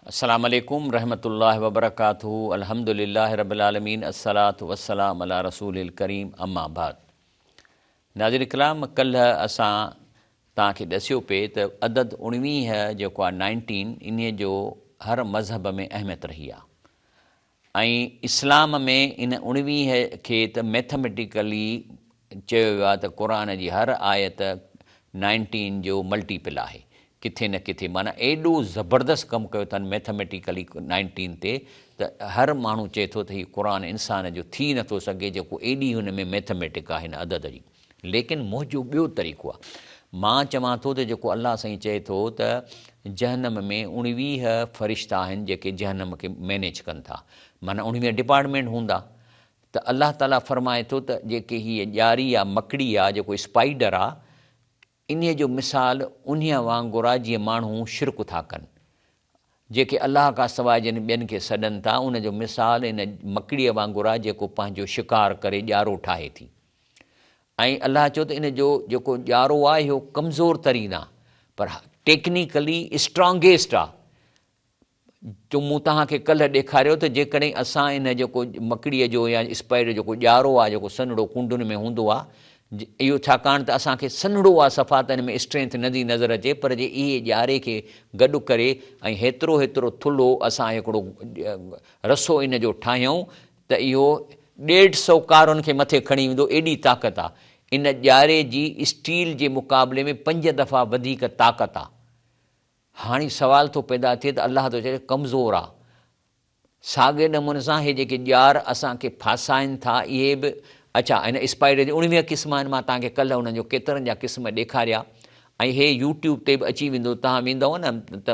अस्सलामु अलैकुम रहमतुल्लाहि व बरकातुहू अल्हम्दुलिल्लाहि रब्बिल आलमीन अस्सलातु वस्सलाम अला रसूलिल करीम अम्मा बाद। नाज़रीन इकराम, कल्ह असां तव्हांखे ॾसियो पिए त अदद 19 जेको आहे 19 इन जो हर मज़हब में अहमियत रही आहे ऐं इस्लाम में इन 19 खे त मैथमेटिकली चयो वियो आहे त क़ुर जी हर आयत 19 जो मल्टीपल आहे, किथे न किथे माना एॾो ज़बरदस्त कमु कयो अथनि मैथमेटिकली 19 ते त हर माण्हू चए थो त हीउ क़ुर इंसान जो थी नथो सघे जेको एॾी हुन में मैथमेटिक आहे हिन अदद जी। लेकिन मुंहिंजो ॿियो तरीक़ो आहे, मां चवां थो त जेको अलाह साईं चए थो त जहन्नम में 19 फ़रिश्ता आहिनि जेके जहन्नम खे मैनेज कनि था, माना 19 डिपार्टमेंट हूंदा। त अलाह ताला फ़रमाए थो त जेके हीअ ॼारी आहे मकड़ी आहे जेको स्पाइडर आहे, इन जो मिसाल उन वांगुरु आहे जीअं माण्हू शिरक था कनि, जेके अलाह खां सवाइ जिन ॿियनि खे सॾनि था उन जो मिसाल इन मकड़ीअ वांगुरु आहे जेको पंहिंजो शिकार करे ॼारो ठाहे थी। ऐं अलाह चयो त इन जो जेको ॼारो आहे इहो कमज़ोर तरीन आहे पर टेक्निकली स्ट्रॉन्गेस्ट आहे। जो मूं तव्हांखे कल्ह ॾेखारियो त जेकॾहिं असां इन जेको मकड़ीअ जो या स्पाइडर जो जेको ॼारो आहे जेको सन्हड़ो कुंडुनि में हूंदो आहे, इहो छाकाणि त असांखे सन्हड़ो आहे सफ़ा त हिन में स्ट्रेंथ नथी नज़र अचे, पर जे इहे ॼारे खे गॾु करे ऐं हेतिरो थुल्हो असां हिकिड़ो रसो इन जो ठाहियूं त इहो 150 कारुनि खे मथे खणी वेंदो, एॾी ताक़त आहे। इन ॼारे जी स्टील जे मुक़ाबले में 5 दफ़ा वधीक ताक़त आहे। हाणे सुवाल थो पैदा थिए त अलाह थो चए कमज़ोर आहे। साॻे नमूने सां इहे जेके ॼार असांखे फासाइनि था इहे बि अच्छा हिन स्पाइडर जी 19 क़िस्म आहिनि। मां तव्हांखे कल्ह उन्हनि जो केतिरनि जा क़िस्म ॾेखारिया ऐं हे यूट्यूब ते बि अची वेंदो, तव्हां वेंदव न त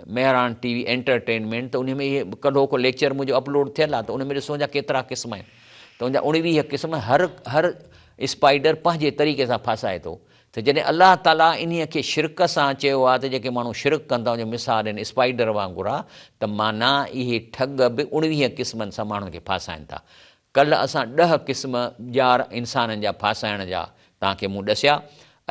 मेहरान टीवी एंटरटेनमेंट, त उन में इहे कल्हो को लेक्चर मुंहिंजो अपलोड थियल आहे, त उन में ॾिसो जा केतिरा क़िस्म आहिनि। त उनजा 19 क़िस्म हर स्पाइडर पंहिंजे तरीक़े सां फासाए थो। त जॾहिं अलाह ताला इन्हीअ खे शिरक सां चयो आहे त जेके माण्हू शिरक कंदा उनजो मिसाल आहिनि स्पाइडर वांगुरु आहे, त माना इहे ठग बि 19 क़िस्मनि सां माण्हुनि खे फासाइनि था। कल्ह असां 10 क़िस्म ॼार इंसाननि जा फासाइण जा तव्हांखे मूं ॾसिया।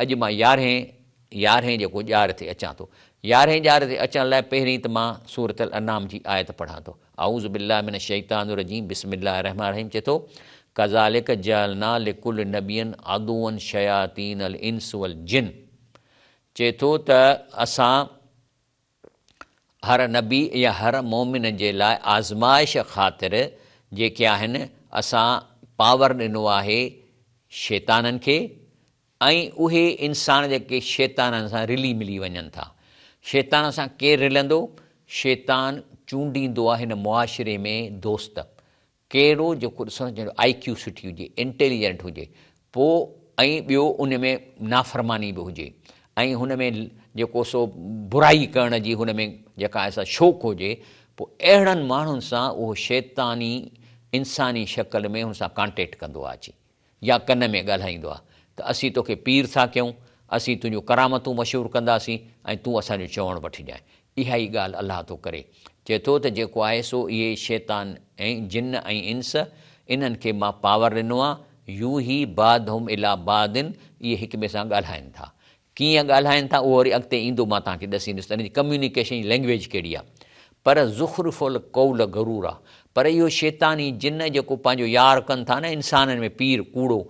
अॼु मां 11 जेको ॼार ते अचां थो। 11 ॼार ते अचण लाइ पहिरीं त मां सूरतल अनाम जी आयत पढ़ां थो। आऊज़ बिल्लाहि मिन शैतानिर रजीम बिस्मिल्लाहिर रहमानिर रहीम। चए थो कज़ालिक जअलना लिकुल नबियन अदुवन शयातीनल इंस वल जिन। चए थो त असां हर नबी या हर मोमिन जे लाइ आज़माइश ख़ातिर जेके आहिनि असां पावर ॾिनो आहे शैताननि खे, ऐं उहे इंसान जेके शैताननि सां रिली मिली वञनि था। शैतान सां केरु रिलंदो? शैतान चूंडींदो आहे हिन मुआशिरे में दोस्त, कहिड़ो जेको ॾिसण जो IQ सुठी हुजे, इंटेलिजेंट हुजे, पोइ ऐं ॿियो उन में नाफ़रमानी बि हुजे ऐं हुन में जेको सो बुराई करण जी हुन में जेका असां शौक़ु हुजे, पोइ अहिड़नि माण्हुनि सां उहो शैतानी इंसानी शक्ल में हुन सां कॉन्टेक्ट कंदो आहे अची, या कन में ॻाल्हाईंदो आहे त असीं तोखे पीर था कयूं, असीं तुंहिंजूं करामतूं मशहूरु कंदासीं ऐं तूं असांजो चवणु वठी ॼाए। इहा ई ॻाल्हि अलाह थो करे। चए थो त जेको आहे सो इहे शैतान ऐं जिन ऐं इंस इन्हनि खे मां पावर ॾिनो आहे, यूं ई बादहुम इला बादिन, इहे हिक ॿिए सां ॻाल्हाइनि था। कीअं ॻाल्हाइनि था उहो वरी अॻिते ईंदो, मां तव्हांखे ॾसींदुसि त हिन जी कम्यूनिकेशन जी लैंग्वेज कहिड़ी आहे। पर ज़ुख़्रुफ़ुल क़ौल गरूर आहे। पर इहो शैतानी जिन जेको पंहिंजो यार कनि था न इंसाननि में पीर कूड़ो,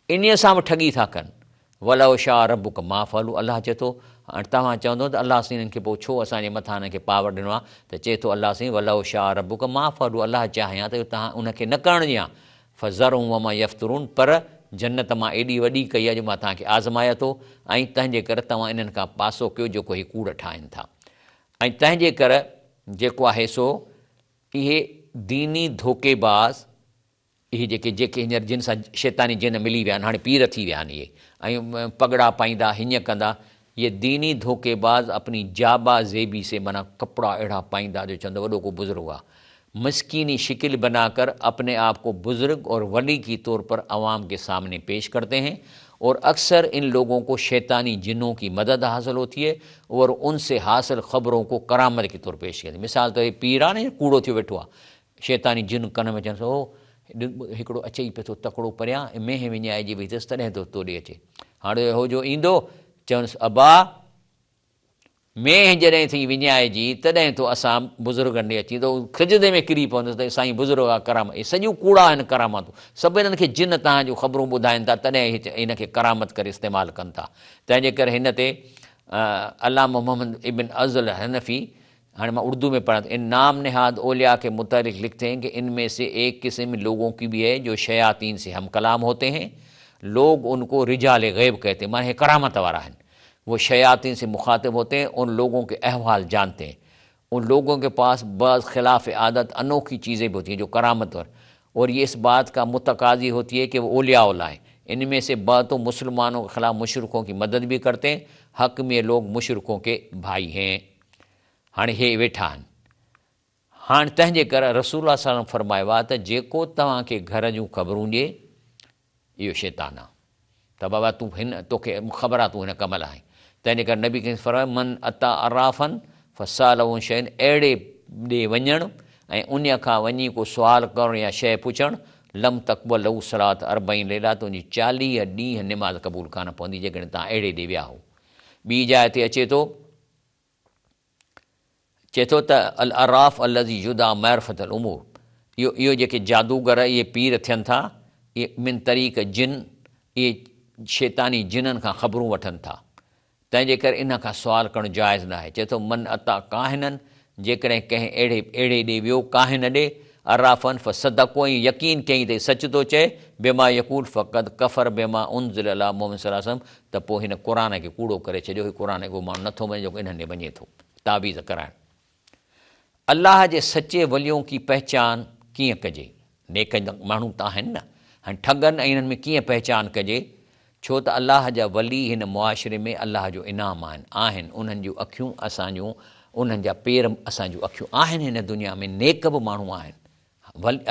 इन सां बि ठगी था कनि। वलउ शाह रबुक मा फ़अलू, अलाह चए थो हाणे तव्हां चवंदो त अलाह साईं हिननि खे पोइ छो असांजे मथां हिननि खे पावर ॾिनो आहे, त चए थो अलाह साईं वलउ शाह रबुक मा फ़अलू, अलाह चाहियां त तव्हां उनखे न करणु ॾियां। फ़ज़रहुम वमा यफ़्तरून, पर जन्नत मां एॾी वॾी कई आहे जो मां तव्हांखे आज़माया थो ऐं तंहिंजे करे तव्हां इन्हनि खां पासो कयो जेको हीअ कूड़ ठाहिनि था। ऐं तंहिंजे करे जेको आहे सो इहे दीनी धोखेबाज़, इहे जेके हींअर जिन सां शैतानी जिन मिली विया आहिनि, हाणे पीर थी विया आहिनि इहे, ऐं पगड़ा पाईंदा हीअं कंदा, ये दीनी धोखेबाज़ अपनी जाबा ज़ेबी से, माना कपिड़ा अहिड़ा पाईंदा जो चवंदा वॾो को बुज़ुर्ग आहे, मस्कीनी शिकिल बनाकर अपने आप को बुज़ुर्ग और वली की तौर पर आवाम के सामने पेश करते हैं, और अक्सर इन लोगों को शैतानी जिन्नों की मदद हासिल होती है और उनसे हासिल ख़बरों को करामत के तौर पेश करते। मिसाल तो पीर आहे न कूड़ो थियो वेठो आहे, शैतानी जिन कन में चवंसि ओ हिकिड़ो अचे पियो थो तकिड़ो परियां, मेंह विञाइजी वई अथसि तॾहिं तो तोॾे अचे। हाणे हो जो ईंदो चवंसि अबा मेंह जॾहिं थी विञाइजी तॾहिं तो असां बुज़ुर्गनि ॾे अची त खिजदे में किरी पवंदुसि त साईं बुज़ुर्ग आहे करामत, इहे सॼियूं कूड़ा आहिनि करामतूं। सभु हिननि खे जिन तव्हांजूं ख़बरूं ॿुधाइनि था तॾहिं हिन खे करामत करे इस्तेमालु कनि था। तंहिंजे करे हिन ते अल्लामा मोहम्मद इब्न अज़ल हनफ़ी, हाणे मां उर्दू में पढ़ा, इन नाम नहाद ओलिया के मुतालिक लिखते हैं कि इनमें से एक किस्म लोगों की भी है जो शयातीन से हम कलाम होते हैं, लोग उनको रिजाल गैब कहते हैं, माने करामत वाला हैं। वो शयातीन से मुखातिब होते हैं, उन लोगों के अहवाल जानते हैं, उन लोगों के पास बस खिलाफ आदत अनोखी चीज़ें भी होती हैं जो करामत और ये इस बात का मुतकाज़ी होती है कि वो औलिया हैं। इनमें से तो मुसलमानों के ख़िलाफ़ मुशरिकों की मदद भी करते हैं, हक़ में लोग मुशरिकों के भाई हैं। हाणे हे वेठा आहिनि। हाणे तंहिंजे करे रसूल सल्लल्लाहु अलैहि वसल्लम फरमायो आहे त जेको तव्हांखे घर जूं ख़बरूं ॾिए इहो शैतान आहे, त बाबा तूं हिन तोखे ख़बर आहे तूं हिन कम लाइ। तंहिंजे करे नबी खे फरमायो मन अता अराफ़न फसालहु शयुनि, अहिड़े ॾे वञणु ऐं उन खां वञी को सुवालु करणु या शइ पुछणु, लम तक़बल लहू सलात अरबईन लेला, तुंहिंजी 40 ॾींहं निमाज़ क़बूल कान पवंदी जेकॾहिं तव्हां अहिड़े ॾे विया हो। ॿी जाइ ते अचे थो, चए थो त अल अराफ़ अलज़ी युदा मैरफ़त अल उमूर, इहो जेके जादूगर इहे पीर थियनि था, इहे मिन तरीक़ जिन, इहे शैतानी जिन्हनि खां ख़बरूं वठनि था। तंहिंजे करे इन खां सुवालु करणु जाइज़ न आहे। चए थो मन अता काहिननि, जेकॾहिं कंहिं अहिड़े ॾे वियो काहिन ॾे, अराफ़न फ़सदको ऐं यकीन कयईं त सच थो चए, बेमा यकूल फ़क़द कफ़र बेमा उनज़िल अला मोहम्मद सल्लल्लाहु अलैहि वसल्लम, त पोइ हिन क़ुर खे कूड़ो करे छॾियो, हीउ क़ुर को माण्हू नथो वञे जेको इन्हनि ॾे वञे थो तावीज़ कराइणु। अल्लाह जे सचे वलियों की पहचान कीअं कजे? नेक माण्हू त आहिनि न, हाणे ठगनि ऐं इन्हनि में कीअं पहचान कजे? छो त अल्लाह जा वली हिन मुआशिरे में अल्लाह जो इनाम आहिनि, उन्हनि जूं अखियूं असांजूं, उन्हनि जा पेर असांजूं अखियूं आहिनि। हिन दुनिया में नेक बि माण्हू आहिनि,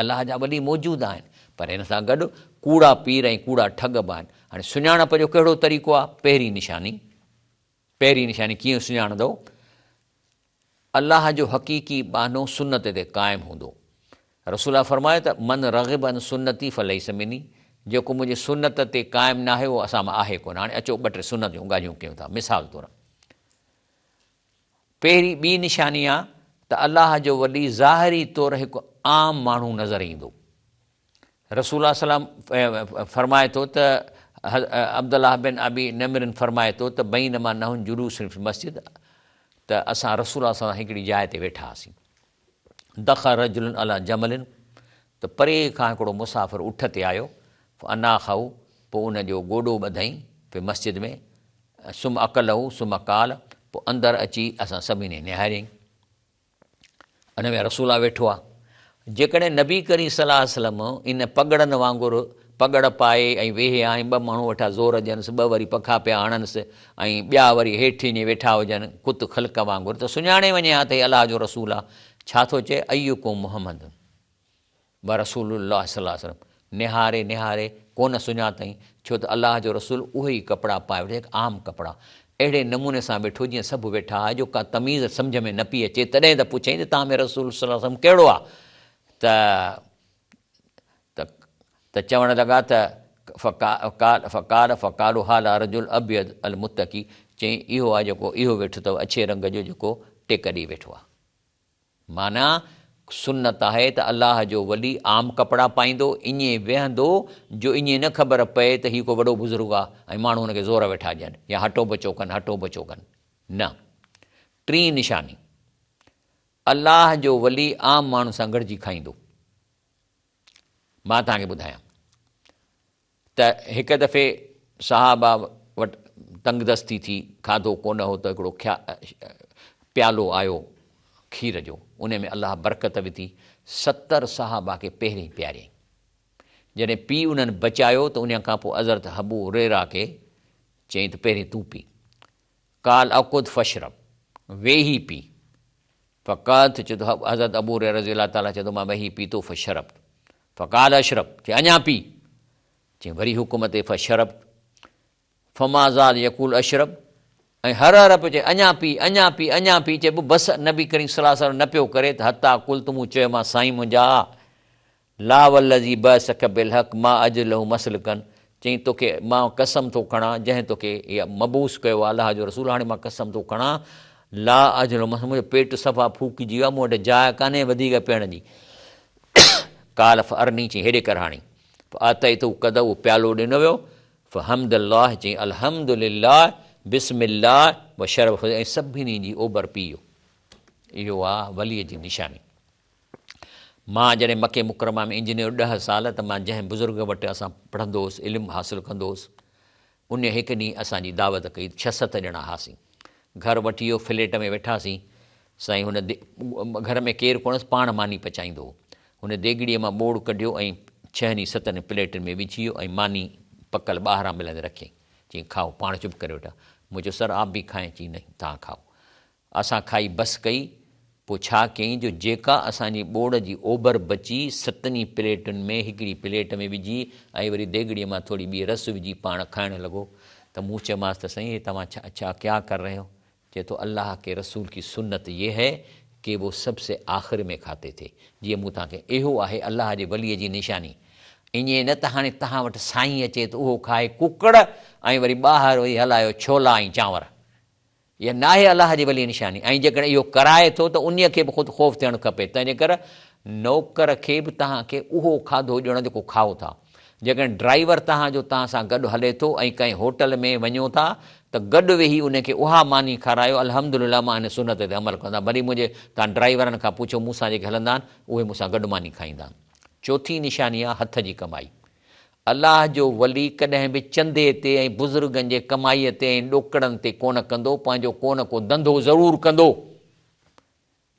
अल्लाह जा वली मौजूदु आहिनि, पर हिन सां गॾु कूड़ा पीर ऐं कूड़ा ठग बि आहिनि। हाणे सुञाणप जो कहिड़ो तरीक़ो आहे? पहिरीं निशानी कीअं सुञाणंदो? अल्लाह जो हक़ीक़ी बानो सुन्नत ते क़ाइमु हूंदो। रसूल फरमायो त मन रग़िब अन सुन्नती फलैस मिनी, जेको मुंहिंजे सुन्नत ते क़ाइमु न आहे उहो असां मां आहे कोन। हाणे अचो ॿ टे सुन्नत जूं ॻाल्हियूं कयूं था। मिसाल तौरु पहिरीं ॿी निशानी आहे त अल्लाह जो वली ज़ाहिरी तौरु हिकु आम माण्हू नज़र ईंदो। रसूल सलाम फरमाए थो त अब्दुल्लाह बिन अबी नमिरन फरमाए थो त बईनमा नहुन जुलूस फिल मस्जिद, त असां रसूल सां हिकिड़ी जाइ ते वेठा हुआसीं, दख़ल रजुलन अला जमलिन, त परे खां हिकिड़ो मुसाफ़िर उठ ते आयो, अना खाऊ, पोइ उनजो गोॾो ॿधईं पे मस्जिद में, सुम अकल हू सुम काल, पोइ अंदरि अची असां सभिनी निहारियईं। हिन में रसूल वेठो आहे। जेकॾहिं नबी करीम सल्लल्लाहु अलैहि वसल्लम इन पगड़नि वांगुरु पगड़ पाए ऐं वेहे ऐं ॿ माण्हू वेठा ज़ोर ॾियनिसि, ॿ वरी पखा पिया हणनिसि ऐं ॿिया वरी हेठि ईअं वेठा हुजनि कुत ख़ल्क़ वांगुरु, त सुञाणे वञे हा त हे अलाह जो रसूल आहे। छा थो चए? अय्युकुम मुहम्मद व रसूलुल्लाह सल्लल्लाहु अलैहि वसल्लम, निहारे कोन सुञातईं, छो त अलाह जो रसूल उहे ई कपिड़ा पाए वेठे, आम कपिड़ा अहिड़े नमूने सां वेठो जीअं सभु वेठा हुआ, जो का तमीज़ सम्झ में न पई अचे। तॾहिं त पुछईं त तव्हां में रसूल सल्लल्लाहु अलैहि वसल्लम कहिड़ो आहे? त चवणु लॻा त फ़काल हाल रजुल अबियद अल मुतकी, चई इहो आहे जेको इहो वेठो अथव अछे रंग जो जेको टेक ॾेई वेठो आहे। माना सुन्नत आहे त अल्लाह जो वली आम कपिड़ा पाईंदो, ईअं वेहंदो जो ईअं न ख़बर पए त हीउ को वॾो बुज़ुर्ग आहे ऐं माण्हू हुनखे ज़ोर वेठा ॾियनि या हटो बचो कनि। न। टीं निशानी, अल्लाह जो वली आम माण्हू सां गॾिजी खाईंदो। मां तव्हांखे ॿुधायां त हिकु दफ़े सहाबा वटि तंगदस्ती थी, खाधो कोन हो, त हिकिड़ो प्यालो आयो खीर जो, उन में अलाह बरकत विधी, 70 सहाबा खे पहिरीं पियारियईं। जॾहिं पीउ उन्हनि बचायो त उन खां पोइ हज़रत अबू हुरैरा खे चयईं त पहिरीं तूं पी। काल अकुद फशरब, वेही पी। फ़क़त चए थो हज़रत अबू हुरैरा रज़ी अल्लाह ताला चए थो मां वेही पीतो फशरब, फ़क़ाल अशरब, चए अञा पी, चई वरी हुकुम ते फशरब, फमाज़ाल यकूल अशरब, ऐं हर पियो चए अञा पी, चए पोइ बसि नबी करीम सल्लल्लाहु अलैहि वसल्लम न पियो करे त हता कुल तूं चयो मां साईं मुंहिंजा ला वल्लज़ी बअसक बिल हक़ मां अॼु लहू मसल कनि, चई तोखे मां कसम थो खणा जंहिं तोखे इहा मबूस कयो आहे अलाह जो रसूल, हाणे मां कसम थो खणा ला अजलो मुंहिंजो पेटु सफ़ा फूकिजी वियो आहे, मूं वटि जाइ कान्हे वधीक पीअण जी। काल अरनी चई हेॾे कर हाणे अतई तूं कद उहो प्यालो ॾिनो वियो। हमदल्लाह चई अलहमदुलिल्लाह बिस्मिल्लाह व शरफ ऐं सभिनी जी ओभर पी वियो। इहो आहे वलीअ जी निशानी। मां जॾहिं मके मुकरमा में इंजीनियर 10 साल, त मां जंहिं बुज़ुर्ग वटि असां पढ़ंदो हुउसि, इल्मु हासिलु कंदो हुउसि, उन हिकु ॾींहुं असांजी दावत कई। 6-7 ॼणा हुआसीं। घर वठी वियो, फ्लैट में वेठासीं। साईं हुन घर में केरु कोन्हसि, पाण मानी पचाईंदो हो। हुन देगिड़ीअ मां ॿोड़ कढियो ऐं 6-7 प्लेटुनि में विझी वियो ऐं मानी पकल ॿाहिरां मिलंदे रखियईं। चई खाओ, पाण चुप करे वेठा। मूं चयो सर आप बि खाएं? चई नहीं तव्हां खाओ। असां खाई बसि कई। पोइ छा कयईं, जो जेका असांजी ॿोड़ जी ओभर बची 7 प्लेटुनि में हिकिड़ी प्लेट में विझी ऐं वरी देगिड़ीअ मां थोरी ॿी रस विझी पाण खाइणु लॻो। त मूं चयोमांसि त साईं तव्हां छा क्या कर रहे हो? चए तो अल्लाह के रसूल की सुन्नत ये है कि वो सबसे आख़िर में खाते थे। जीअं मूं तव्हांखे, इहो आहे अल्लाह जे वलीअ जी निशानी। ईअं न त हाणे तव्हां वटि साईं अचे त उहो खाए कुकड़ ऐं वरी ॿाहिरि वरी हलायो छोला ऐं चांवर। इहा नाहे अलाह जी वली निशानी। ऐं जेकॾहिं इहो कराए थो त उन खे बि ख़ुदि ख़ौफ़ थियणु खपे। तंहिंजे करे नौकर खे बि तव्हांखे उहो खाधो ॾियणो जेको खाओ था। जेकॾहिं ड्राइवर तव्हांजो तव्हां सां गॾु हले थो ऐं कंहिं होटल में वञो था त गॾु वेही उनखे उहा मानी खारायो। अल्हम्दुलिल्लाह मां हिन सुनत ते अमल कंदा। वरी मुंहिंजे तव्हां ड्राइवरनि खां पुछो मूंसां जेके हलंदा आहिनि उहे मूंसां गॾु मानी खाईंदा आहिनि। चौथी निशानी आहे हथ जी कमाई। अलाह जो वली कॾहिं बि चंदे ते ऐं बुज़ुर्गनि जे कमाईअ ते ऐं ॾोकड़नि ते कोन कंदो, पंहिंजो कोन को धंधो ज़रूरु कंदो।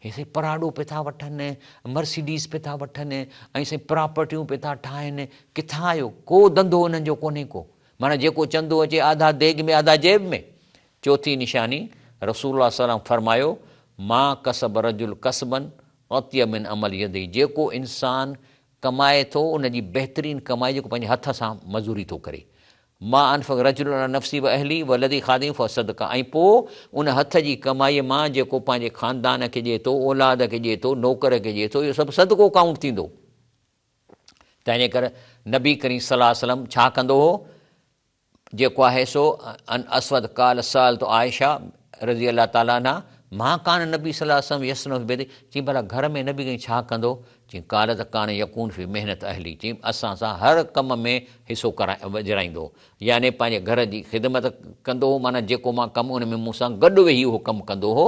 हे साईं पराडो पिया था वठनि, मर्सिडीज़ पिया था वठनि ऐं साईं प्रॉपर्टियूं पिया था ठाहिनि। किथां आयो? को धंधो उन्हनि जो कोन्हे को। माना जेको चंदो अचे आधा देग में आधा जेब में। चौथी निशानी रसूलुल्लाह सल्लल्लाहु अलैहि वसल्लम फरमायो मां कसब रजुल कसबन अत्यब मिन अमल यदी। जेको इंसानु कमाए थो उनजी बहितरीनु कमाई जेको पंहिंजे हथ सां मज़ूरी थो करे। मां अनफ़क़ रजुल नफ़्सी व अहली व लदी खादी फ सदका। ऐं पोइ उन हथ जी कमाईअ मां जेको पंहिंजे ख़ानदान खे ॾिए थो, औलाद खे ॾिए थो, नौकर खे ॾिए थो, इहो सभु सदको काउंट थींदो। तंहिंजे करे नबी करीम सल्लल्लाहु अलैहि वसल्लम छा कंदो हो? जेको आहे सो अन असवद काल साल तो आयशा रज़ी अलाह ताला अन्हा मां कान नबी सल्लल्लाहु अलैहि वसल्लम यसनो बेदे। चई भला घर में नबी कहीं छा कंदो? चई काल त कान यकून फी महिनत अहली। चई असां सां हर कम में हिसो विझराईंदो, यानी पंहिंजे घर जी ख़िदमत कंदो हो। माना जेको मां कमु उन में मूंसां गॾु वेही उहो कमु कंदो हो।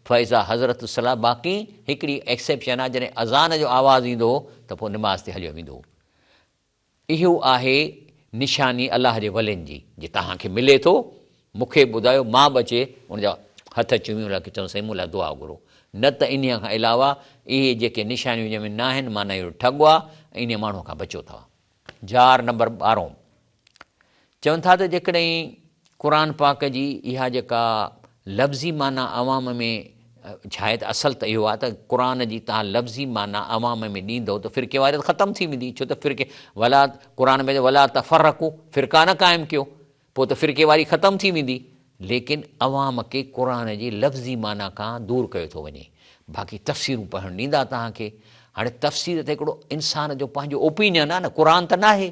फ़ैज़ा हज़रत सलाह। बाक़ी हिकिड़ी एक्सेप्शन आहे, जॾहिं अज़ान जो आवाज़ु ईंदो हो त पोइ निमाज़ ते हलियो वेंदो हो। इहो आहे निशानी अलाह जे वलियुनि जी। जे तव्हांखे मिले थो मूंखे ॿुधायो, मां बि अचे उनजा हथ चुमियूं लाइ चऊं साईं मूं लाइ दुआ घुरो। न त इन खां अलावा इहे जेके निशानियूं जंहिंमें न आहिनि माना इहो ठॻु आहे। इन माण्हू खां बचो था। जार नंबर 12 चवनि था त जेकॾहिं क़ुर पाक जी इहा जेका लफ़्ज़ी माना अवाम में छा आहे त असल त इहो आहे त क़ुर जी तव्हां लफ़्ज़ी माना अवाम में ॾींदव त फ़िरके वारियत ख़तमु थी वेंदी। छो त फ़िरके वला क़ुर में वला तफ़रक़ू फ़िरका न क़ाइमु कयो, पोइ त फ़िरके वारी ख़तमु थी वेंदी। लेकिन अवाम खे क़ुर जी लफ़्ज़ी माना खां दूरि कयो थो वञे। बाक़ी तफ़सीरूं पढ़णु ॾींदा तव्हांखे। हाणे तफ़सीर त हिकिड़ो इंसान जो पंहिंजो ओपिनियन आहे न, क़ुर त न आहे।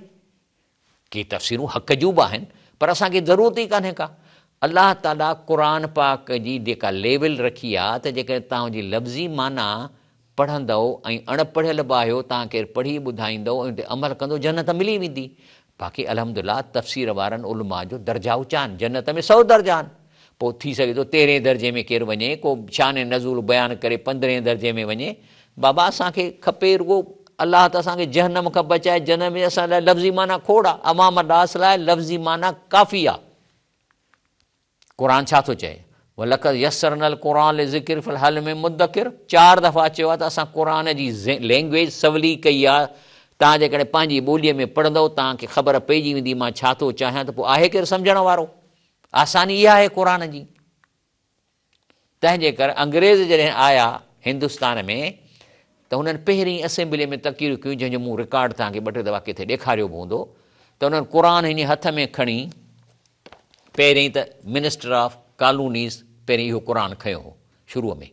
के तफ़सीरूं हक़ जूं बि आहिनि पर असांखे ज़रूरत ई कान्हे का। अलाह ताला क़ुर पाक जी जेका लेवल रखी आहे त जेकॾहिं तव्हांजी लफ़्ज़ी माना पढ़ंदव ऐं अणपढ़ियल बि आहियो, तव्हांखे पढ़ी ॿुधाईंदव ऐं ते अमल कंदो, जन्नत मिली वेंदी। बाक़ी अल्हम्दुलिल्लाह तफ़सीर वारनि उलमा जो दर्जा ऊचा आहिनि। जन्नत में 100 दर्जा आहिनि। पोइ थी सघे थो 13 दर्जे में केरु वञे, को शान नज़ूल बयानु करे 15 दर्जे में वञे। बाबा असांखे खपे रुॻो अलाह त असांखे जहन्नम खां बचाए। जन्नत में असां लाइ लफ़्ज़ी माना खोड़ आहे, अवाम दास लाइ लफ़्ज़ी माना काफ़ी आहे। क़ुर छा थो चए? वलक़द यस्सरनल क़ुरान लिज़िक्र फ़िल हल में मुद्दकिर। 4 दफ़ा चयो आहे त असां क़ुर जी लैंग्वेज सवली कई आहे। तव्हां जेकॾहिं पंहिंजी ॿोलीअ में पढ़ंदव तव्हांखे ख़बर पइजी वेंदी मां छा थो चाहियां, त पोइ आहे केरु सम्झण वारो। आसानी इहा आहे क़ुर जी। तंहिंजे करे अंग्रेज़ जॾहिं आया हिंदुस्तान में त हुननि पहिरीं असेंबली में तक़रीर कयूं, जंहिंजो मूं रिकॉर्ड तव्हांखे 2-3 दफ़ा किथे ॾेखारियो बि हूंदो। त हुननि क़ुर हिन हथ में खणी पहिरीं त मिनिस्टर ऑफ कॉलोनीज़ पहिरीं इहो क़ुर खयो हो शुरूअ में।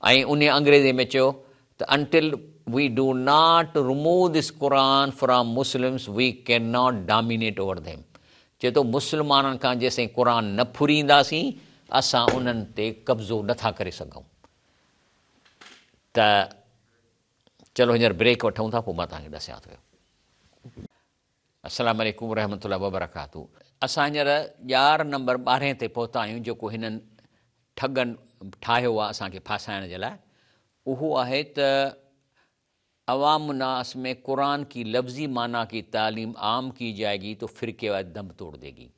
ऐं उन अंग्रेज़ी में चयो त until we do not remove this क़ुर from Muslims we can not dominate over them. चए थो मुस्लमाननि खां जेसिताईं क़ुर न फुरींदासीं असां उन्हनि ते कब्ज़ो नथा करे सघूं। त चलो हींअर ब्रेक वठूं था, पोइ मां तव्हांखे ॾसां थो। अस्सलाम वालेकुम रहमतुल्लाहि व बरकातहू। असां हींअर ॼार नंबर 12 ते पहुता आहियूं, जेको हिननि ठगनि ठाहियो आहे असांखे फासाइण जे लाइ। उहो आहे त अवाम नास में कुरान की लफ्ज़ी माना की तालीम आम की जाएगी तो फ़िरके व दम तोड़ देगी।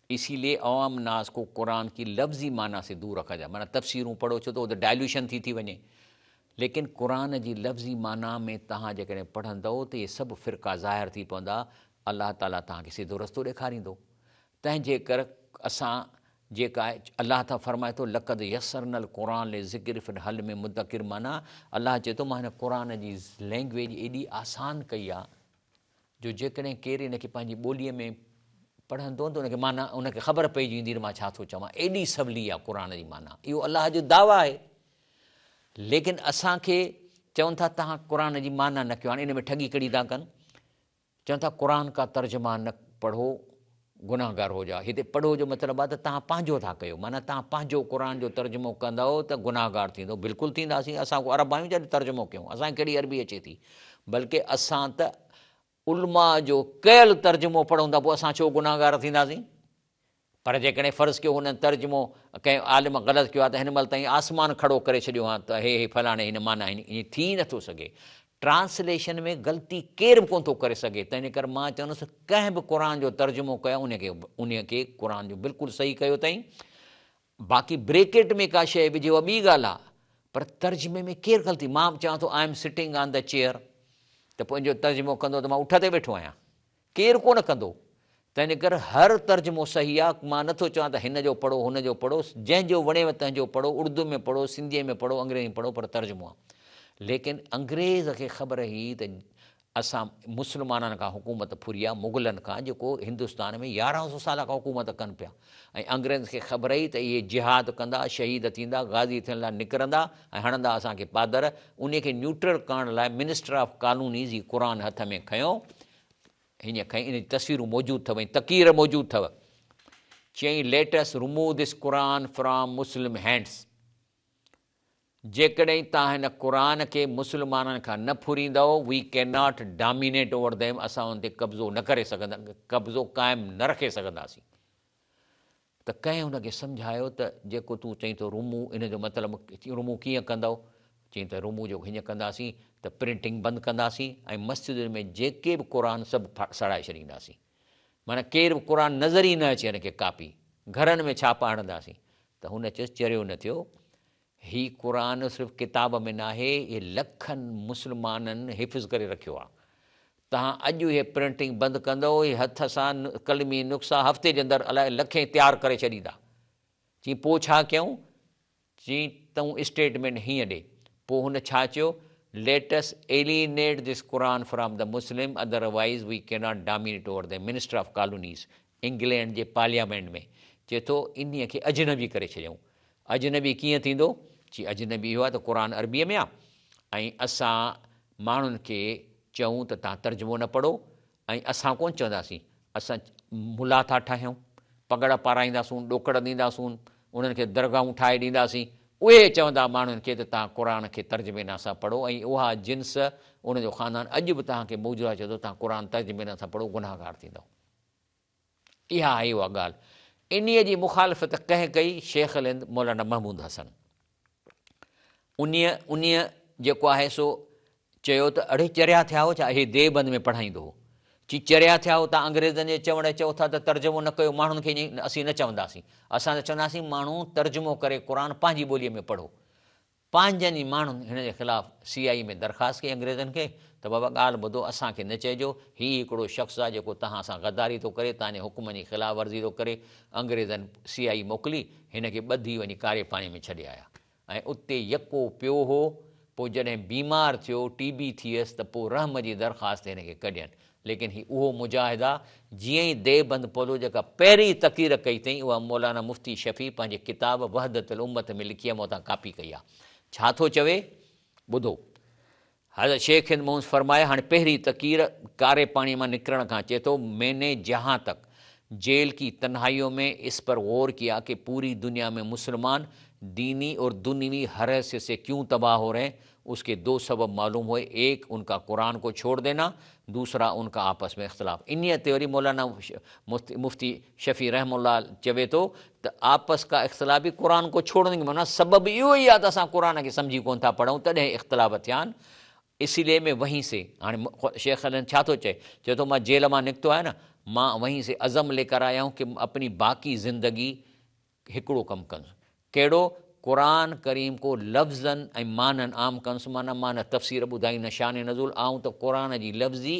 इसीलिए अवाम नास को कुरान की लफ्ज़ी माना से दूर रखा जाए। माना तफ़सीरूं पढ़ो छो तो डायल्यूशन थी वञे, लेकिन कुरान जी लफ्ज़ी माना में तव्हां जेकॾहिं पढ़ंदव त इहे सभु फ़िरका ज़ाहिर थी पवंदा। अलाह ताला तव्हांखे सिधो रस्तो ॾेखारींदो। तंहिंजे करे असां जेका आहे, अलाह ताला फरमाए थो लक़द यसरनल क़ुरान ले ज़िक्र फिल हल में मुदकिर, माना अलाह चए थो मां हिन क़ुरान जी लैंग्वेज एॾी आसान कई आहे जो जेकॾहिं केरु इनखे पंहिंजी ॿोलीअ में पढ़ंदो त उनखे माना उनखे ख़बर पइजी वेंदी त मां छा थो चवां। एॾी सवली आहे क़ुरान जी माना, इहो अलाह जो दावा आहे। लेकिन असांखे चवनि था तव्हां क़ुरान जी माना न कयो। हाणे इन में ठगी कड़ी था कनि, चवनि था क़ुरान का तर्जुमा न पढ़ो गुनाहगार हो जा। हिते पढ़ो जो मतिलबु आहे त तव्हां पंहिंजो था कयो, माना तव्हां पंहिंजो क़ुरान जो तर्जुमो कंदव त गुनाहगार थींदो। बिल्कुलु थींदासीं। असां को अरब आहियूं जॾहिं तर्जुमो कयूं, असांखे कहिड़ी अरबी अचे थी। बल्कि असां त उलमा जो कयल तर्जुमो पढ़ूं था, पोइ असां छो गुनाहगार थींदासीं। पर जेकॾहिं फ़र्ज़ु कयो हुन तर्जुमो कंहिं आलिम ग़लति कयो आहे त हिन महिल ताईं आसमान खड़ो करे छॾियो आहे त हे फलाणे हिन माना आहिनि, ईअं थी नथो सघे। ट्रांसलेशन में ग़लती केरु बि कोन थो करे सघे। तंहिंजे करे मां चवंदुसि कंहिं बि क़ुरान जो तर्जुमो कयो उनखे क़ुरान जो बिल्कुलु सही कयो अथई। बाक़ी ब्रेकेट में का शइ विझे उहा ॿी ॻाल्हि आहे, पर तर्जुमे में केरु ग़लती। मां बि चवां थो I am sitting on the chair, त पोइ जो तर्जुमो कंदो त मां उठ ते वेठो आहियां, केरु कोन कंदो। तंहिंजे करे हर तर्जुमो सही आहे। मां नथो चवां त हिन जो पढ़ो हुन जो पढ़ो, जंहिंजो वणेव तंहिंजो पढ़ो, उर्दू में पढ़ो, सिंधीअ में पढ़ो, अंग्रेज़ी में पढ़ो, पर तर्जुमो आहे। लेकिन अंग्रेज़ खे ख़बर हुई त असां मुस्लमाननि खां हुकूमत फुरी आहे, मुग़लनि खां, जेको हिंदुस्तान में 1100 साल खां हुकूमत कनि पिया। ऐं अंग्रेज़ खे ख़बर हुई त इहे जिहाद कंदा, शहीद थींदा, गाज़ी थियण लाइ निकिरंदा ऐं हणंदा असांखे पादर। उनखे न्यूट्रल करण लाइ मिनिस्टर ऑफ कॉलोनीज़ जी क़ुरान हथ में खयों, हीअं खईं। इन जी तस्वीरूं मौजूदु अथव, तकीर मौजूदु अथव। चई let us remove this Quran from Muslim hands. जेकॾहिं तव्हां हिन क़ुरान खे मुस्लमाननि खां न फुरींदव, we can not dominate over them, असां हुन ते कब्ज़ो न करे सघंदा, कब्ज़ो क़ाइमु न रखे सघंदासीं। त कंहिं हुनखे सम्झायो त जेको तूं चईं थो रूमूव, इन जो मतिलबु रूमूव कीअं कंदव। चईं त रूमूव जो हीअं कंदासीं त प्रिंटिंग बंदि कंदासीं ऐं मस्जिद में जेके बि क़ुरान सभु सड़ाए छॾींदासीं। माना केरु बि क़ुरान नज़र ई न अचे हिनखे कापी, घरनि में छापा हणंदासीं। त हुन चयुसि चरियो न थियो, हीउ क़ुरान सिर्फ़ु किताब में न आहे, इहे लखनि मुस्लमाननि हिफ़्ज़ करे रखियो आहे। तव्हां अॼु इहे प्रिंटिंग बंदि कंदव, इहे हथ सां कलमी नुस्ख़ा हफ़्ते जे अंदरि अलाए लखे तयारु करे छॾींदा। चई पोइ छा कयूं। चई तूं स्टेटमेंट हीअं ॾे। पोइ हुन छा चयो, let us alienate this Quran from the Muslim, otherwise we can not dominate over the minister of colonies. England जे पार्लियामेंट में चए थो इन्हीअ खे अजनबी करे छॾियऊं। अजनबी कीअं थींदो। चई अजनबी इहो आहे त क़ुरान अरबीअ में आहे ऐं असां माण्हुनि खे चऊं त तव्हां तर्जुमो न पढ़ो, ऐं असां कोन चवंदासीं। असां मुला था ठाहियूं, पगड़ पाराईंदासूं, ॾोकड़ ॾींदासूं, उन्हनि खे दरगाहूं ठाहे ॾींदासीं। उहे चवंदा माण्हुनि खे त तव्हां क़ुरान खे तर्जुमे न सां पढ़ो, ऐं उहा जिन्स उनजो ख़ानदान अॼु बि तव्हांखे मौजूदु आहे, चए थो तव्हां क़ुरान तर्जुमे न सां पढ़ो, गुनाहगार थींदव। इहा आहे उहा ॻाल्हि। इन्हीअ जी मुखालफ़त कंहिं कई, शेख अल हिंद मौलाना महमूद हसन। उन्हीअ जेको आहे सो चयो त अड़े चरिया थिया हो छा, इहे देवबंद में पढ़ाईंदो हो। चई चरिया थिया हो, तव्हां अंग्रेज़नि जे चवण चओ था त तर्जुमो न कयो माण्हुनि खे, ईअं असीं न चवंदासीं। असां त चवंदासीं माण्हू तर्जुमो करे क़ुरान पंहिंजी ॿोलीअ में पढ़ो। पंहिंजनि ई माण्हुनि हिन जे ख़िलाफ़ु CI में दरख़्वास्त कई अंग्रेज़नि खे त बाबा ॻाल्हि ॿुधो, असांखे न चइजो, हीउ हिकिड़ो शख़्स आहे जेको तव्हां सां गद्दारी थो करे, तव्हांजे हुकुम जी ख़िलाफ़ वर्ज़ी थो करे। अंग्रेज़नि CI मोकिली, हिन खे ॿधी वञी कारे पाणी में छॾे आया ऐं उते यको पियो हो। पोइ जॾहिं बीमार थियो, TB थी वियसि, त पोइ रहम जी दरख़्वास्त हिन खे कढियनि। लेकिन ही उहो मुजाहिदा जीअं ई देवबंद पहुतो, जेका पहिरीं तक़ीर कई अथई उहा मौलाना मुफ़्ती शफ़ी पंहिंजे किताब वहदतुल उम्मत में लिखी आहे, मूं तां कापी कई आहे। छा थो चवे ॿुधो। हज़रत शेख मोहम्मद फरमाया, हाणे पहिरीं तक़ीर कारे पाणीअ मां निकिरण खां चए थो, मैंने जहाँ तक जेल की तन्हाइयों में इस पर गौर किया कि पूरी दुनिया में मुसलमान दीनी और दुनियावी हर हैसियत से क्यों तबाह हो रहे हैं। उसके दो सबब मालूम हुए, एक उनका कुरान को छोड़ देना, दूसरा उनका आपस में इख्तलाफ। इन ते वरी मौलाना मुफ्ती शफ़ी रहमुल्लाह चवे तो त आपस का इख्तलाफ भी कुरान को छोड़ने की माना सबब इहो ई आहे त असां कुरान खे सम्झी कोन था पढ़ूं, तॾहिं इख्तलाफ थिया आहिनि। इसीलिए में वहीं से हाणे शेख अलन छा थो चए थो मां जेल मां निकितो आहियां न, मां वहीं से अज़म लेकर आया हूँ कि अपनी बाक़ी ज़िंदगी हिकिड़ो कमु कंदुसि। कहिड़ो? क़ुरान करीम को लफ़्ज़नि ऐं माननि आम कंदुसि। माना मान तफ़सीर ॿुधाई न शान नज़ुल आऊं त क़ुरान जी लफ़्ज़ी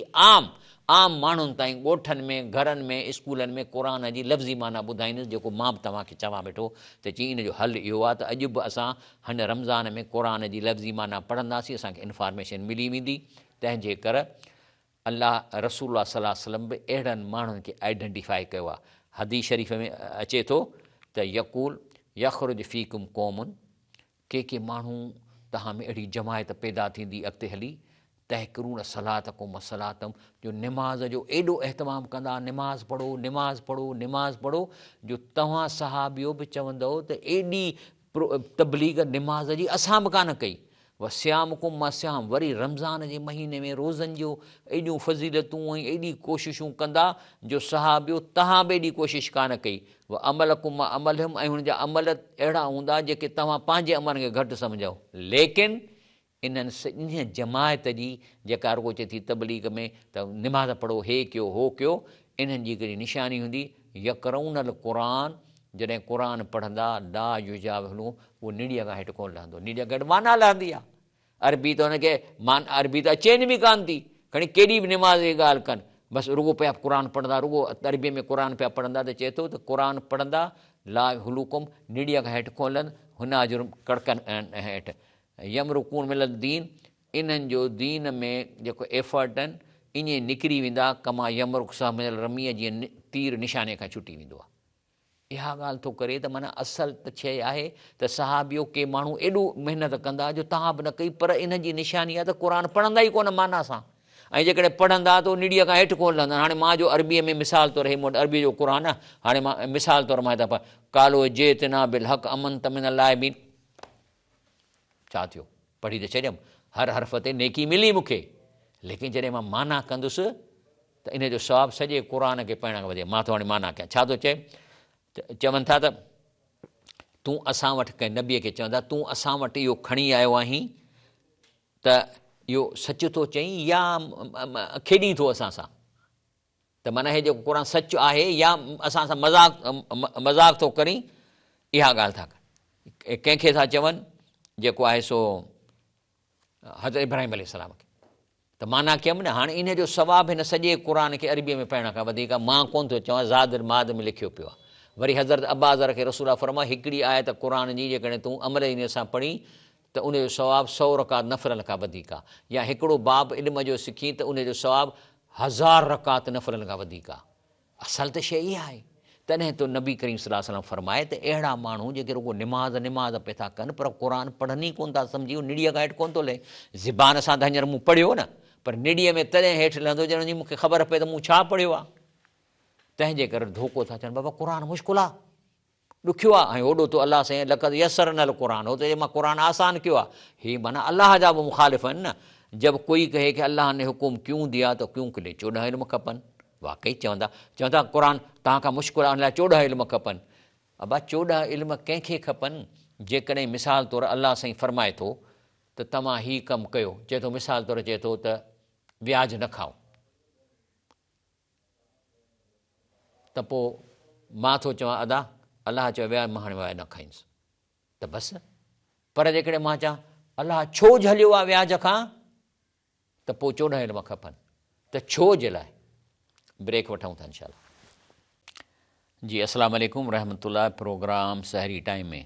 आम माण्हुनि ताईं, ॻोठनि में, घरनि में, स्कूलनि में क़ुरान जी लफ़्ज़ी माना ॿुधाईंदुसि, जेको मां बि तव्हांखे चवां वेठो त चई इन जो हल इहो आहे त अॼु बि असां हिन रमज़ान में क़ुरान जी लफ़्ज़ी माना पढ़ंदासीं, असांखे इंफॉर्मेशन मिली वेंदी। तंहिंजे करे अल्लाह रसूल सल्लल्लाहु अलैहि वसल्लम बि अहिड़नि माण्हुनि खे आइडेंटिफाई कयो आहे। हदीस शरीफ़ में अचे थो त यक़ूल यख़रुज फ़ीकुम क़ौमुन, के माण्हू तव्हां में अहिड़ी जमायत पैदा थींदी अॻिते हली, तहक़िरून सलातकुम सलातम, जो निमाज़ जो एॾो अहतमाम कंदा, निमाज़ पढ़ो निमाज़ पढ़ो निमाज़ पढ़ो, जो तव्हां सहाबियो बि चवंदव त एॾी तबलीग निमाज़ जी असां बि कान कई। व श्यामकुम मां श्याम, वरी रमज़ान जे महीने में रोज़नि जो एॾियूं फज़ीलतूं ऐं एॾी कोशिशूं कंदा जो सहाबियो तव्हां बि एॾी कोशिशि कान कई। व अमलकुम मां अमलहुम, ऐं हुनजा अमल अहिड़ा हूंदा जेके तव्हां पंहिंजे अमलनि खे घटि सम्झो। लेकिन इन्हनि जमायत जी जेका रुगो चए थी तबलीग में त निमाज़ पढ़ो, हे कयो हो कयो, इन्हनि जी हिकिड़ी निशानी हूंदी यक़रऊनल क़ुरान, जॾहिं क़ुरान पढ़ंदा ला युजाविलूं, उहो निड़ीअ खां हेठि कोन लहंदो। निड़ीअ खां हेठि माना लहंदी आहे। अरबी त हुनखे अरबी त अचेनि बि कान थी, खणी केॾी बि निमाज़ जी ॻाल्हि कनि, बसि रुगो पिया क़ुरान पढ़ंदा, रुगो अरबीअ में क़ुरान पिया पढ़ंदा, त चए थो त क़ुरान पढ़ंदा ला हुलूकुम, निड़ीअ खां हेठि कोन लहनि, हुन जुर्म कड़कनि हेठि। यमरुकून मिलल दीन, इन्हनि जो दीन में जेको एफर्ट आहिनि ईअं निकिरी वेंदा कमा यमरुक सां मिलल रमीअ, जीअं तीर निशाने खां छुटी वेंदो आहे। इहा ॻाल्हि थो करे त माना असल त शइ आहे त सहाबियो के माण्हू एॾो महिनत कंदा जो तव्हां बि न कई, पर इन जी निशानी आहे त क़ुरान पढ़ंदा ई कोन माना सां, ऐं जेकॾहिं पढ़ंदा त उहो निड़ीअ खां हेठि कोन लहंदा। हाणे मां जो अरबीअ में मिसाल तौरु हे मूं वटि अरबी जो क़ुरान आहे, हाणे मां मिसाल तौरु मां हितां कालो जेतना बिल हक़ अमन तमिन लाइ बि छा थियो, पढ़ी त छॾियमि, हर हर्फ़ ते नेकी मिली मूंखे, लेकिन जॾहिं मां माना कंदुसि त इन जो सवाबु सॼे क़ुरान खे पढ़ण खां वधीक। मां थो हाणे माना कयां, छा थो चए, चवनि था त तूं असां वटि कंहिं नबीअ खे चवंदा तूं असां वटि इहो खणी आयो आहीं त इहो सच थो चईं या खेॾी थो असां सां, त माना हे जेको क़ुरान सच आहे या असां सां मज़ाक थो करीं, इहा ॻाल्हि था कनि। कंहिंखे था चवनि जेको आहे सो हज़रत इब्राहिम अलैहिस्सलाम खे, त माना कयमि न। हाणे इन जो सवाबु हिन सॼे क़ुरान खे अरबीअ में पढ़ण खां वधीक मां कोन थो चवां, ज़ादिर माद में लिखियो पियो आहे। वरी हज़रत अब्बाज़र खे रसूल फरमा, हिकिड़ी आयत क़ुरान जी जेकॾहिं तूं अमल इन सां पढ़ी त उनजो सवाबु 100 रकात नफ़लनि खां वधीक आहे, या हिकिड़ो बाब इल्म जो सिखी त उनजो सवाबु 1000 रकात नफ़लनि खां वधीक आहे। असल त शइ इहा आहे। तॾहिं तो नबी करीम सल्लल्लाहु अलैहि वसल्लम फरमाए त अहिड़ा माण्हू जेके रुगो निमाज़ पिया था कनि पर क़ुरान पढ़नि ई कोन था, सम्झी निड़ीअ खां हेठि कोन थो लहे। ज़बान सां त हींअर मूं पढ़ियो न, पर निड़ीअ में तॾहिं हेठि लहंदो जॾहिं जी मूंखे ख़बर पए त मूं छा पढ़ियो आहे। तंहिंजे करे धोखो था चवनि बाबा क़ुरान मुश्किल आहे, ॾुखियो आहे, ऐं होॾो तो अलाह साईं लक़द यसरनल क़ुरान, हो त मां क़ुरान आसान कयो आहे। हीअ माना अलाह जा बि मुखालिफ़ आहिनि न। जब कोई कहे कि अल्लाह ने हुकुम क्यों दिया तो क्यों के लिए 14 इल्म खपनि। वाकई चवंदा क़ुरान तव्हां खां मुश्किल आहे, हुन लाइ 14 इल्म खपनि। अबा 14 इल्म कंहिंखे खपनि, जेकॾहिं मिसाल तौरु अलाह साईं फरमाए थो त तव्हां हीउ कमु कयो, चए थो मिसाल तौरु चए थो त व्याज न खाओ, त पोइ मां थो चवां अदा अलाह चयो व्याज मां हाणे व्याज न खाईंदुसि, त बसि। पर जेकॾहिं मां चवां अलाह छो झलियो आहे व्याज खां, त पोइ 14 इल्म खपनि, त छो जे लाइ। ब्रेक वठूं था इंशाअल्लाह। जी अस्सलाम वालेकुम रहमतुल्लाह। प्रोग्राम सहरी टाइम में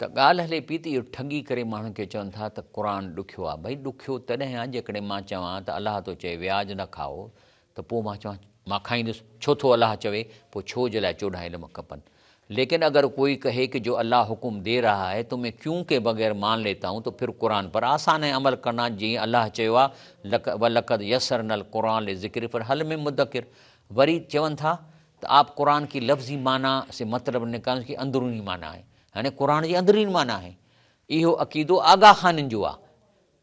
त ॻाल्हि हले पई त इहो ठगी करे माण्हुनि खे चवनि था त क़ुरान ॾुखियो आहे। भई ॾुखियो तॾहिं आहे जेकॾहिं मां चवां त अलाह तो चए व्याज न खाओ, त पोइ मां चवां मां खाईंदुसि, छो थो अलाह चवे, पोइ छो जे लाइ 14 इल्म खपनि। लेकिन अगर कोई कहे कि जो अल्लाह हुक्म दे रहा है तुम्हें क्यों के बगैर मान लेता हूँ, तो फिर कुरान पर आसान है अमल करना। जीअं अल्लाह चयो आहे वलक़द यसरनल क़ुरान ले ज़िक्र पर हल में मुदकिर। वरी चवनि था तो आप कुरान की लफ्ज़ी माना से मतलब निकाल कि अंदरूनी माना है, हाणे कुरान जी अंदरूनी माना है। इहो अक़ीदो आगा ख़ाननि जो आहे।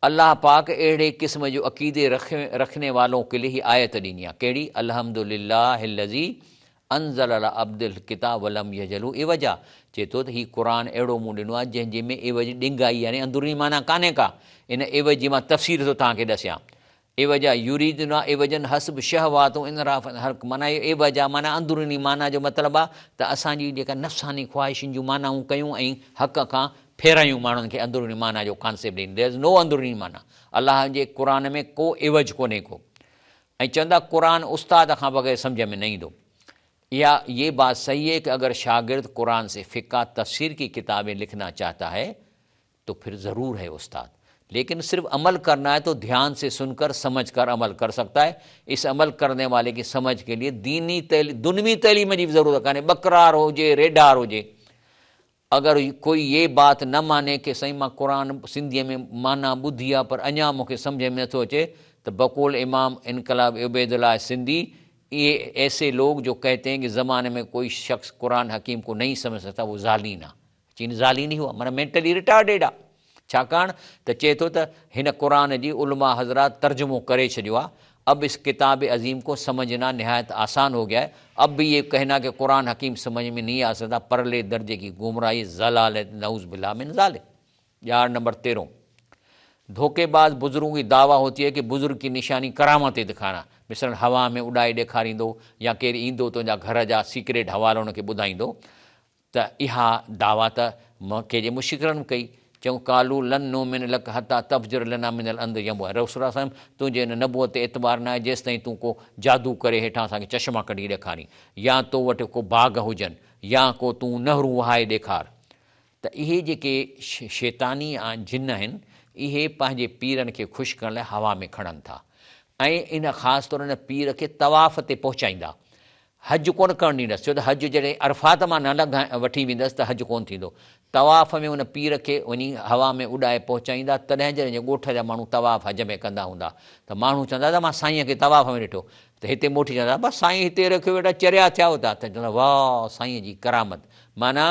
अल्लाह पाक अहिड़े क़िस्म जो अक़ीदे रखने वालों के लिए ही आयत ॾिनी आहे। कहिड़ी? अल्हम्दुलिल्लाहिल्लज़ी अंज़ल अला अब्दिल किताब वलम यजलू इवजा। चए थो त हीउ क़ुरान अहिड़ो मूं ॾिनो आहे जंहिंजे में एवज ॾिंगाई, यानी अंदरूनी माना कान्हे का। इन एवज जी मां तफ़सीर थो तव्हांखे ॾसियां। एवजा युरीदुना एवजन हस्ब शहवातूं इनराफ़ हर माना एवज आहे, माना अंदरूनी माना जो मतिलबु आहे त असांजी जेका नफ़्सानी ख़्वाहिशुनि जूं मानाऊं कयूं ऐं हक़ खां फेरायूं माण्हुनि खे अंदरूनी माना जो कॉन्सेप्ट ॾींदी। देयर इज़ नो अंदरूनी माना। अलाह जे क़ुरान में को एवज कोन्हे को। ऐं चवंदा क़ुरान उस्ताद खां बग़ैर सम्झ में न ईंदो। ये बात सही है कि अगर शागिर्द कुरान से फ़िक़ा तफसीर की किताबें लिखना चाहता है तो फिर ज़रूर है उस्ताद, लेकिन सिर्फ अमल करना है तो ध्यान से सुनकर समझ कर अमल कर सकता है। इस अमल करने वाले की समझ के लिए दुनवी तैलीम जी ज़रूरत कान्हे, बकरार हुजे रेडार हुजे। अगर कोई ये बात न माने कि सही मां कुरान सिंधीअ में माना ॿुधी आहे पर अञा मूंखे सम्झ में नथो अचे, त बक़ौल इमाम इनकलाब उबैदुल्लाह सिंधी, ये ऐसे लोग जो कहते हैं कि ज़माने में कोई शख्स कुरान हकीम को नहीं समझ सकता वो ज़ालीन आहे। चीन ज़ालीन ही हुआ, माना मेंटली रिटार्डेड आहे। छाकाणि त चए थो त हिन क़ुरान जी उलमा हज़रात तर्जुमो करे छॾियो आहे। अब इस किताब अज़ीम को समझना नहायत आसान हो गया है। अब भी ये कहना कि कुरान हकीम समझ में नहीं आ सकता परले दर्जे की गुमराही ज़लालत नऊज़ बिल्लाह मिन ज़ालिक। यार नंबर 13, धोखेबाज बुज़ुर्गों की दावा होती है कि बुज़ुर्ग की निशानी करामतें दिखाना, मिसल हवा में उड़ाए ॾेखारींदो या केरु ईंदो तुंहिंजा घर जा सीक्रेट हवाला उनखे ॿुधाईंदो। त इहा दावा त कंहिंजे मुशिकरनि कई। चऊं कालू लन नोमिन लक हता तफ़जुर लना मिनल अंद यमु। रसूल साईं तुंहिंजे हिन नबूअत ते एतबार न आहे जेसि ताईं तूं को जादू करे हेठां असांखे चश्मा कढी ॾेखारी, या तो वटि को बाग़ हुजनि, या को तूं नहरूं वहाए ॾेखार। त इहे जेके शैतानी जिन आहिनि, इहे पंहिंजे पीरनि खे ख़ुशि करण लाइ हवा में खणनि था ऐं इन ख़ासि तौर हिन पीर खे तवाफ़ ते पहुचाईंदा। हज कोन करणु ॾींदसि, छो त हज जॾहिं अरफ़ात मां न वठी वेंदसि त हज कोन थींदो। तवाफ़ में उन पीर खे वञी हवा में उॾाए पहुचाईंदा। तॾहिं जॾहिं ॻोठ जा माण्हू तवाफ़ हज में कंदा हूंदा त माण्हू चवंदा त मां साईंअ खे तवाफ़ में ॾिठो, त हिते मोटी चवंदा बसि साईं हिते रखियो वेठा चरिया थिया हुता, त चवंदा वाह साईंअ जी करामत। माना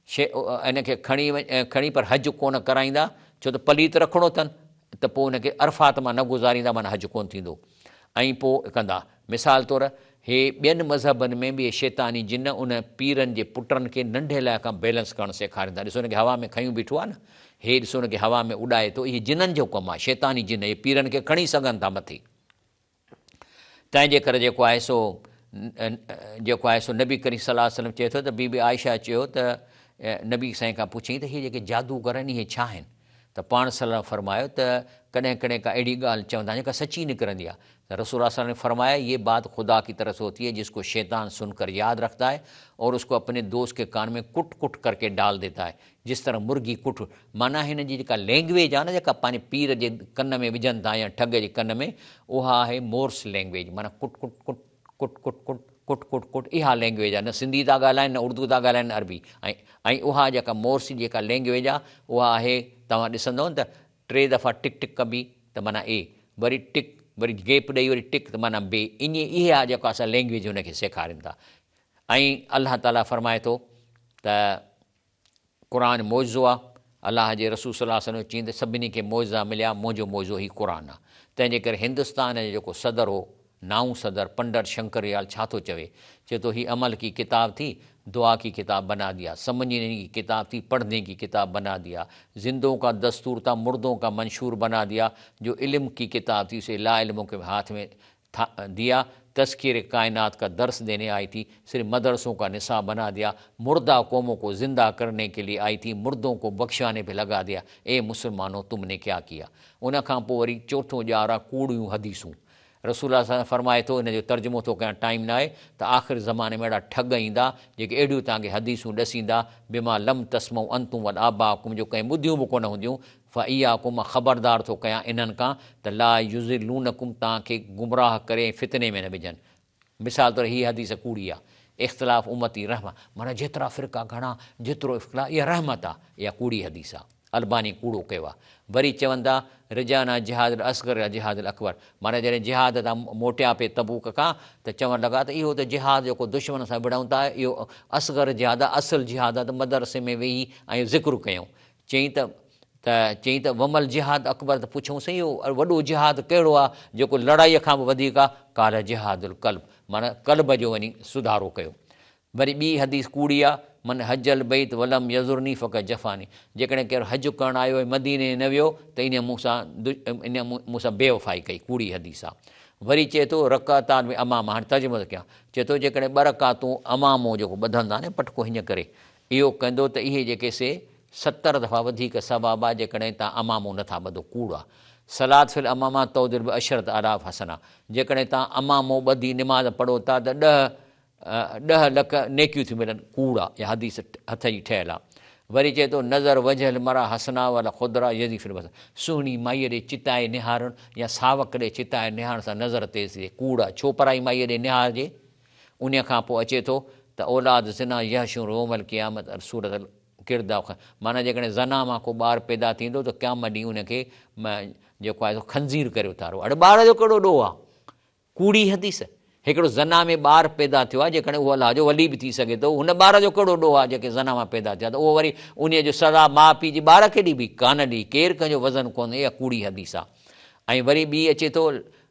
इनखे खणी पर हज कोन कराईंदा, छो त पलीत रखिणो अथनि, त पोइ उनखे अरफ़ात मां न गुज़ारींदा, माना हज कोन थींदो। ऐं पोइ कंदा मिसाल तौरु हे ॿियनि मज़हबनि में बि शैतानी जिन उन पीरनि जे पुटनि खे नंढे लाइ खां बैलेंस करणु सेखारींदा। ॾिसो हुनखे हवा में खयूं बीठो आहे न, हे ॾिसो हुनखे हवा में उॾाए थो, इहे जिननि जो कमु आहे। शैतानी जिन इहे पीरनि खे खणी सघनि था मथे। तंहिंजे करे जेको आहे सो नबी करीम सल्लल्लाहु अलैहि वसल्लम चए थो त बीबी आयशा चयो त नबी साईं खां पुछी त इहे जेके जादूगर आहिनि इहे छा आहिनि? त पाण सल्लल्लाहु फरमायो त कॾहिं कॾहिं का अहिड़ी ॻाल्हि चवंदा जेका सची निकिरंदी आहे। त रसूल सल्लल्लाहु अलैहि वसल्लम ने फरमाया ये बात खुदा की तरफ से होती है जिसको शैतान सुनकर याद रखता है और उसको अपने दोस्त के कान में कुट कुट करके डाल देता है, जिस तरह मुर्गी कुट। माना हिन जी जेका लैंग्वेज आहे न, जेका पंहिंजे पीर जे कन में विझनि था या ठग जे कन में, उहा आहे मोर्स लैंग्वेज। माना कुट कुट कुट कुट कुट कुट कुट कुट कुट इहा लैंग्वेज आहे। न सिंधी था ॻाल्हाइनि, न उर्दू था ॻाल्हाइनि, न अरबी। ऐं उहा जेका मोर्स जेका लैंग्वेज आहे उहा आहे, तव्हां ॾिसंदव न त 3 दफ़ा टिक टिक कबी त माना ए, वरी टिक, वरी गैप ॾेई वरी टिक त माना बे। इहे आहे जेको असां लैंग्वेज हुनखे सेखारीनि था। ऐं अलाह ताला फरमाए थो त क़ुरान मौजो आहे। अलाह जे रसूल सल्लल्लाहु अलैहि वसल्लम चईं त सभिनी खे मौजा मिलिया, मुंहिंजो मौजो ई क़ुरान आहे। तंहिंजे करे हिंदुस्तान जो जेको सदर हो, नाऊं सदर पंडित शंकरयाल छा थो चवे? चए थो ही अमल की किताब थी, दुआ की किताब बना दिया, समझने की किताब थी, पढ़ने की किताब बना दिया, जिंदों का दस्तूर था, मुर्दों का मंशूर बना दिया, जो इल्म की किताब थी उसे ला इल्मों के हाथ में दिया, तस्कीर कायनात का दर्स देने आई थी, सिर्फ मदरसों का निसाब बना दिया, मुर्दा कौमों को ज़िंदा करने के लिए आई थी, मुर्दों को बख्शाने पे लगा दिया, ए मुसलमानों तुमने क्या किया। उन खां पोइ वरी चौथों ॼार आहे कूड़ियूं हदीसूं। रसूल सां फरमाए थो, इन जो तर्जुमो थो कयां, टाइम न आहे, त आख़िर ज़माने में अहिड़ा ठग ईंदा जेके अहिड़ियूं तव्हांखे हदीसूं ॾसींदा, बिमा लम तस्मऊ अंतुम वल आबाकुम, जो कंहिं ॿुधियूं बि कोन हूंदियूं। फ़इयाकुम, मां ख़बरदार थो कयां इन्हनि खां त ला युज़िलूनकुम, तव्हांखे गुमराह करे फितने में न विझनि। मिसाल तौरु हीअ हदीस कूड़ी आहे, इख़्तिलाफ़ उमती रहमा, माना जेतिरा फ़िरका घणा, जेतिरो इख़्तिलाफ़, इहा रहमत आहे, इहा कूड़ी हदीस आहे। अलबानी कूड़ो कयो आहे। वरी चवनि था रिजाना जिहाद असगर जिहाद अकबर, माना जॾहिं जिहाद तां मोटिया पे तबूक खां त चवणु लॻा त इहो त जिहाद जेको दुश्मन सां विढ़ूं था इहो असगर जिहाद आहे, असुलु जिहाद आहे। त मदरसे में वेही ऐं ज़िक्र कयूं, चई त वमल जिहाद अकबर, त पुछूं साईं इहो वॾो जिहाद कहिड़ो आहे जेको लड़ाईअ खां बि वधीक आहे? काल जिहादुल क़ल्ब, माना क़ल्ब जो वञी सुधारो कयो। वरी ॿी हदीस कूड़ी आहे, मन हजल बैत वलम यज़ुरनी फ़क़त जफ़ानी, जेकॾहिं केरु हज करणु आयो ऐं मदीने न वियो त इन मूंसां बेवफ़ाई कई, कूड़ी हदीस आहे। वरी चए थो रकातान में अमाम, हाणे तर्जुमो थो कयां, चए थो जेकॾहिं 2 रकातूं अमामो जेको ॿधंदा न पटको हीअं करे इहो कंदो त इहे जेके से 70 दफ़ा वधीक सवाबु आहे जेकॾहिं तव्हां अमामो नथा ॿधो, कूड़ आहे। सलाद फिल अमामा तौदिर बि अशरत आराफ़ हसना, जेकॾहिं तव्हां अमामो ॿधी निमाज़ पढ़ो था त 10 लख नेकियूं थियूं मिलनि, कूड़ आहे, इहा हदीस हथ जी ठहियलु आहे। वरी चए थो नज़र वजहल मरा हसना वाला ख़ुदरा यज़ी फिल बसर, सुहिणी माईअ ॾे चिताए निहारणु या सावक ॾे चिताए निहारण सां नज़र तेज़ थिए, कूड़ आहे। छो पराई माईअ ॾे निहारजे? उन खां पोइ अचे थो त औलाद ज़िना यहशुर रोमल क़यामत सूरत किरदार, माना जेकॾहिं ज़ना मां को ॿारु पैदा थींदो त क़यामत ॾींहुं उनखे जेको आहे खंज़ीर करे उतारो। हाणे ॿार जो कहिड़ो ॾोह आहे? कूड़ी हदीस। हिकिड़ो ज़ना में ॿारु पैदा थियो आहे, जेकॾहिं उहो अलाह जो वली बि थी सघे थो, हुन ॿार जो कहिड़ो ॾोह आहे जेके ज़ना मां पैदा थिया, त उहो वरी उन जो सज़ा माउ पीउ जी ॿार खे ॾिबी कान ॾी, केरु कंहिंजो वज़न कोन्हे, इहा कूड़ी हदीस आहे। ऐं वरी ॿी अचे थो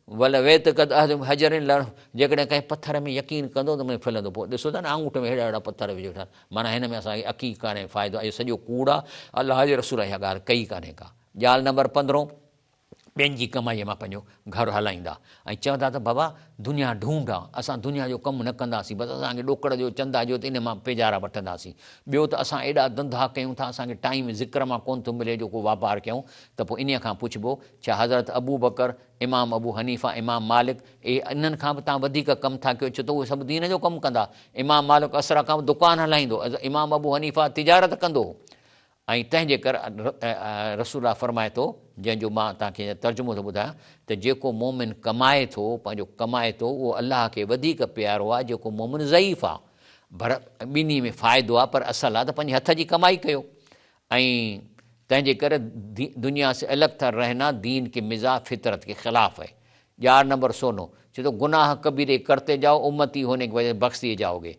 वल वेत कद हजर लड़, जेकॾहिं कंहिं पथर में यकीन कंदो त मुंहिंजो फिलंदो, पोइ ॾिसो था न आंगूठ में हेड़ा हेड़ा पथर विझो था, माना हिन में असांखे अक़ीक़ कान्हे फ़ाइदो आहे, इहो सॼो कूड़ आहे। अलाह जे रसूल इहा ॻाल्हि कई कान्हे का। ॻाल्हि नंबर 15, ॿियनि जी कमाईअ मां पंहिंजो घरु हलाईंदा ऐं चवंदा त बाबा दुनिया ढूंढ आहे, असां दुनिया जो कमु न कंदासीं, बसि असांखे ॾोकड़ जो चंदा जो त इन मां पेजारा वठंदासीं। ॿियो त असां एॾा धंधा कयूं था, असांखे टाइम ज़िक्र मां कोन थो मिले जेको वापारु कयूं। त पोइ इन खां पुछिबो छा हज़रत अबू बकर, इमाम अबू हनीफ़ा, इमाम मालिक, इन्हनि खां बि तव्हां वधीक कमु था कयो? छो त उहे सभु दीन जो कमु कंदा। इमाम मालिक असर खां बि दुकानु हलाईंदो, इमाम अबू हनीफ़ा तिजारत कंदो। ऐं तंहिंजे करे रसूल फरमाए थो, जंहिंजो मां तव्हांखे तर्जुमो थो ॿुधायां, त जेको मोमिन कमाए थो, पंहिंजो कमाए थो, उहो अलाह खे वधीक प्यारो आहे जेको मोमिन ज़ईफ़ आहे। पर ॿिन्ही में फ़ाइदो आहे, पर असलु आहे त पंहिंजे हथ जी कमाई कयो। ऐं तंहिंजे करे दुनिया से अलॻि था रहना, दीन के मिज़ाज फितरत के ख़िलाफ़ है। 11 नंबर सोनो, चए थो गुनाह कबीरे करते जाओ, उम्मती होने की वजह बख़्श दिए जाओगे।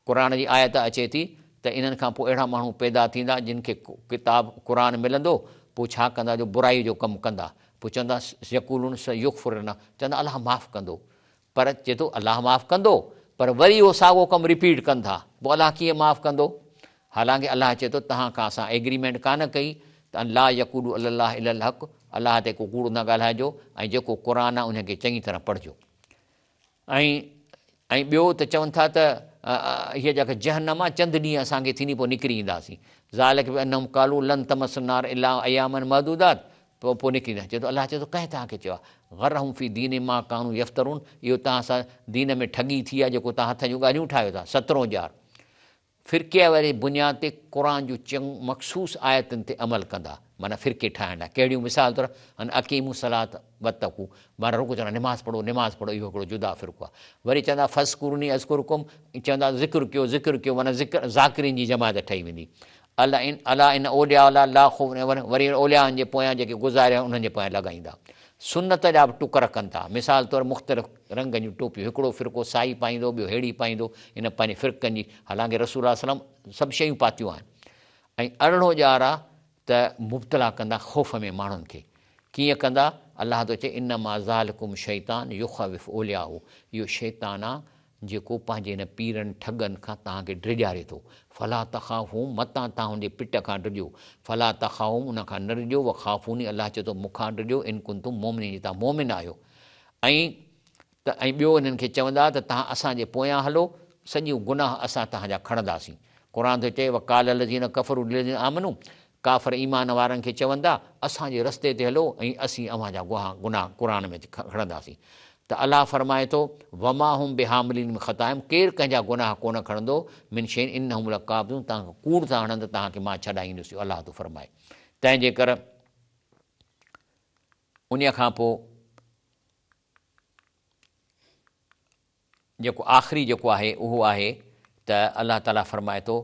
क़ुर जी आयत अचे थी त इन्हनि खां पोइ अहिड़ा माण्हू पैदा थींदा जिन खे किताब क़ुर मिलंदो, पोइ छा कंदा, जो बुराई जो कमु कंदा, पोइ चवंदा यक़ूलून स युग़फ़िर न, चवंदा अलाह माफ़ु कंदो। पर चए थो अलाह माफ़ु कंदो, पर वरी उहो साॻियो कमु रिपीट कनि था, पोइ अलाह कीअं माफ़ु कंदो? हालांकि अलाह चए थो तव्हां खां असां एग्रीमेंट कान कई त ला यक़ूलू अलाह इल हक़, अलाह ते को कूड़ न ॻाल्हाइजो, ऐं जेको क़ुर आहे उनखे चङी तरह पढ़िजो। ऐं ॿियो त चवनि था त हीअ जेका जहन्नम आहे चंद ॾींहं असांखे थींदी, पोइ निकिरी ईंदासीं। ज़ालिक बि अनहुम क़ालू लन तमस्सनार इल्ला अय्यामन महदूदात, पोइ निकिरी ईंदा। चए थो अलाह चए थो कंहिं तव्हांखे चयो आहे गरहुम फी दीन मां कानू यफ़्तरून, इहो तव्हां सां दीन में ठगी थी आहे जेको तव्हां हथ जूं ॻाल्हियूं ठाहियो था। 17 ॼार फ़िरके वारी बुनियाद ते क़ुर जूं चङू मख़सूस आयतुनि ते अमल कंदा, माना फ़िरके ठाहिण लाइ। कहिड़ियूं मिसाल तौर अक़ीमू सलात वतक़ू, माना रुको चवंदा निमाज़ पढ़ो निमाज़ पढ़ो, इहो हिकिड़ो जुदा फ़िरको आहे। वरी चवंदा फ़स्कुरुनी अज़कुरुकुम, चवंदा ज़िक्र कयो माना ज़ाकिरीन जी जमात ठही वेंदी। अला इन ओलिया अला ला ख़ौफ़, वरी ओलियानि जे पोयां जेके गुज़ारिया उन्हनि जे पोयां लॻाईंदा। सुनत जा बि टुकर कनि था, मिसाल तौरु मुख़्तलिफ़ रंग जूं टोपियूं, हिकिड़ो फ़िरको साई पाईंदो, ॿियो हेड़ी पाईंदो, इन पंहिंजे फ़िरकनि जी। हालांकि रसूल सलम सभु शयूं पातियूं आहिनि। ऐं 18 ॼार आहे त मुब्तला कंदा ख़ौफ़ में माण्हुनि खे। कीअं कंदा? अलाह थो चए इन मां ज़ालिकुम शैतान युख़विफ़ ओलियाहु, इहो शैतान आहे जेको पंहिंजे हिन पीरनि ठगनि खां तव्हांखे डिॼारे थो। फला तख़ाफ़ूं, मतां तव्हां हुनजे पिट खां डिॼो, फला तख़ाफ़ूं उन खां न डिॼो, व ख़ाफ़ूनी अलाह चए थो मूंखां डिॼो, इन कुंतुम मोमिनीन, तव्हां मोमिन आहियो। ऐं ॿियो इन्हनि खे चवंदा त तव्हां असांजे पोयां हलो, सॼियूं गुनाह असां तव्हांजा खणंदासीं। क़ुर थो चए वकाल लज़ीन कफ़रू लिलज़ीन आमनू, काफ़र ईमान वारनि खे चवंदा असांजे रस्ते ते हलो ऐं असीं अव्हांजा गुनाह क़ुर में खणंदासीं। त अलाह फरमाए थो वमा हुम बिहामिलिन ख़ताइम, केरु कंहिंजा गुनाह कोन खणंदो, मिन शइन इन्नहुम लकाज़िबून, तव्हांखे कूड़ था हणंदो, तव्हांखे मां छॾाईंदुसि, अलाह थो फरमाए। तंहिंजे करे उन खां पोइ जेको आख़िरी जेको आहे उहो आहे त अलाह ताला फरमाए थो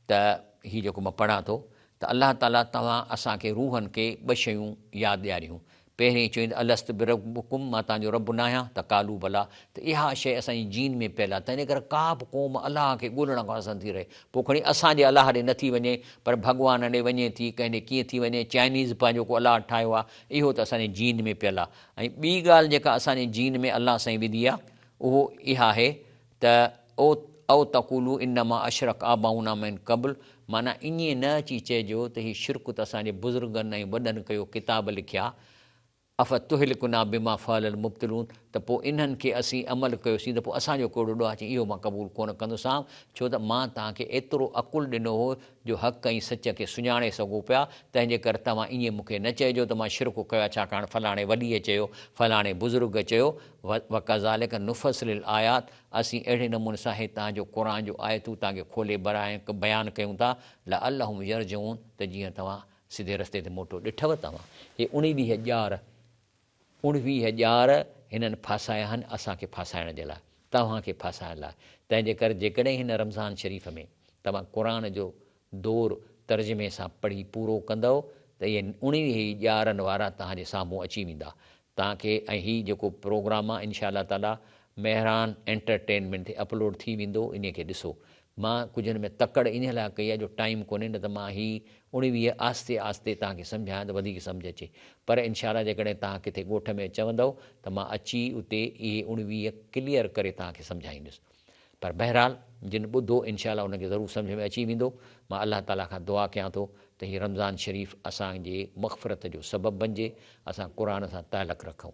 त हीउ जेको मां पढ़ां थो त अलाह ताला तव्हां असांखे रूहनि खे 2 शयूं यादि ॾियारियूं। पहिरीं चवंदा अलस्त बिरबुकुम, मां तव्हांजो रब न आहियां, त कालू भला, त इहा शइ असांजी जीन में पियल आहे। तंहिंजे करे का बि क़ौम अलाह खे ॻोल्हण खां असां थी रहे, पोइ खणी असांजे अलाह ॾे नथी वञे पर भॻवान ॾे वञे थी, कंहिं ॾे कीअं थी वञे। चाइनीज़ पंहिंजो को अलाह ठाहियो आहे, इहो त असांजे जीन में पियल आहे। ऐं ॿी ॻाल्हि जेका असांजे जीन में अलाह साईं विधी आहे उहो इहा आहे त ओ तक़ूलू इनमा अशरक आबाउना मिन क़ब्ल, माना ईअं न अची चइजो त हीउ शिरक त असांजे बुज़ुर्गनि ऐं वॾनि कयो, किताब लिखिया। अफ़ तुहलिकुना बिमा फ़अलल मुब्तिलून, त पोइ इन्हनि खे असीं अमल कयोसीं त पोइ असांजो कहिड़ो ॾोह अचे, इहो मां क़बूल कोन कंदोसांव। छो त मां तव्हांखे एतिरो अक़ुलु ॾिनो हो जो हक़ ऐं सच खे सुञाणे सघो पिया। तंहिंजे करे तव्हां ईअं मूंखे न चइजो त मां शिरक कयो, छाकाणि फलाणे वॾीअ चयो, फलाणे बुज़ुर्ग चयो। वकज़ालिक नुफ़सिलुल आयात, असीं अहिड़े नमूने सां हे तव्हांजो क़ुर जो आयतूं तव्हांखे खोले बयानु कयूं था लअल्लहुम यरजिऊन, त जीअं तव्हां सिधे रस्ते ते मोटो। ॾिठव तव्हां हे 19 ॼार हिननि फासाया आहिनि असांखे फासाइण जे लाइ, तव्हांखे फासाइण लाइ। तंहिंजे करे जेकॾहिं हिन रमज़ान शरीफ़ में तव्हां क़ुर जो दौर तर्जुमे सां पढ़ी पूरो कंदव त इहे 19 ॼारनि वारा तव्हांजे साम्हूं अची वेंदा तव्हांखे। ऐं हीउ जेको प्रोग्राम आहे इनशा अल्लाह ताला मेहरान एंटरटेनमेंट ते अपलोड थी वेंदो, इन खे ॾिसो। मां कुझु में तकड़ इन लाइ कई आहे जो टाइम कोन्हे, न त मां हीउ 19 आस्ते आस्ते तव्हांखे सम्झायां त वधीक सम्झ अचे। पर इनशा अल्लाह जेकॾहिं तव्हां किथे ॻोठ में चवंदव त मां अची उते इहे 19 क्लियर करे तव्हांखे सम्झाईंदुसि। पर बहरहाल जिन ॿुधो इनशा अल्लाह उनखे ज़रूरु सम्झ में अची वेंदो। मां अलाह ताला खां दुआ कयां थो त हीउ रमज़ान शरीफ़ असांजे मग़फ़िरत जो सबबु बणिजे, असां क़ुर सां तालुक़ु रखूं।